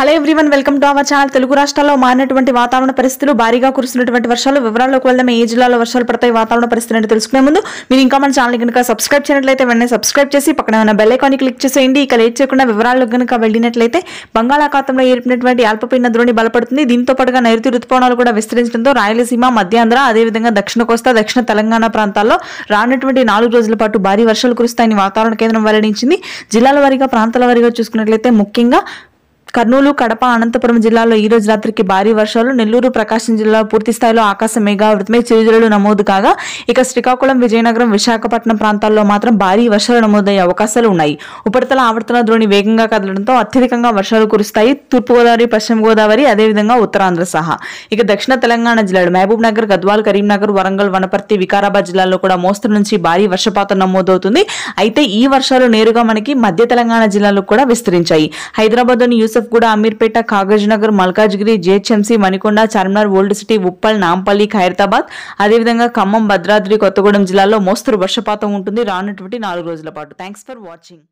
Hello everyone, welcome to our channel. Telugu రాష్ట్రాల్లో మారినటువంటి వాతావరణ పరిస్థితులు, భారీగా కురుస్తున్నటువంటి వర్షాలు, వివరాల్లోకి వెళ్దాం. ఏ జిల్లాలో వర్షాలు పడతాయి, వాతావరణ పరిస్థితి అంటే తెలుసుకునే ముందు మీరు ఇంకా మన ఛానల్ కనుక సబ్స్క్రైబ్ చేయనట్లయితే వెంటనే సబ్స్క్రైబ్ చేసి పక్కన ఉన్న బెల్ ఐకాన్ క్లిక్ చేసేయండి. ఇక లేట్ చేయకుండా వివరాల్లోకి కనుక వెళ్ళినట్లయితే బంగాళాఖాతంలో ఏర్పడినటువంటి అల్పపీడన ద్రోణి బలపడుతుంది. దీంతో పాటుగా నైరుతి రుతుపవనాలు కూడా విస్తరించడంతో రాయలసీమ, మధ్యాంధ్ర, అదేవిధంగా దక్షిణ కోస్తా, దక్షిణ తెలంగాణ ప్రాంతాల్లో రానున్నటువంటి 4 రోజుల పాటు భారీ వర్షాలు కురుస్తాయని వాతావరణ కేంద్రం వెల్లడించింది. జిల్లాల వారీగా, ప్రాంతాల వారీగా చూసుకున్నట్లయితే ముఖ్యంగా కర్నూలు, కడప, అనంతపురం జిల్లాల్లో ఈ రోజు రాత్రికి భారీ వర్షాలు, నెల్లూరు, ప్రకాశం జిల్లాలో పూర్తి స్థాయిలో ఆకాశం మేఘావృతమై చిరుజల్లులు నమోదు కాగా, ఇక శ్రీకాకుళం, విజయనగరం, విశాఖపట్నం ప్రాంతాల్లో మాత్రం భారీ వర్షాలు నమోదయ్యే అవకాశాలు ఉన్నాయి. ఉపరితల ఆవర్తన ద్రోణి వేగంగా కదలడంతో అత్యధికంగా వర్షాలు కురుస్తాయి. తూర్పుగోదావరి, పశ్చిమ గోదావరి, అదేవిధంగా ఉత్తరాంధ్ర సహా. ఇక దక్షిణ తెలంగాణ జిల్లాలు మహబూబ్ నగర్, గద్వాల్, కరీంనగర్, వరంగల్, వనపర్తి, వికారాబాద్ జిల్లాల్లో కూడా మోస్తరు నుంచి భారీ వర్షపాతం నమోదవుతుంది. అయితే ఈ వర్షాలు నేరుగా మనకి మధ్య తెలంగాణ జిల్లాలకు కూడా విస్తరించాయి. హైదరాబాద్లోని Yousufguda, Ameerpet, Kagaz Nagar, Malkajgiri, GHMC, Manikonda, Charminar, old city, Uppal, Nampally, Khairatabad, అదేవిధంగా ఖమ్మం, భద్రాద్రి కొత్తగూడెం జిల్లాల్లో మోస్తరు వర్షపాతం ఉంటుంది రానున్నటువంటి 4 రోజుల పాటు. Thanks for watching.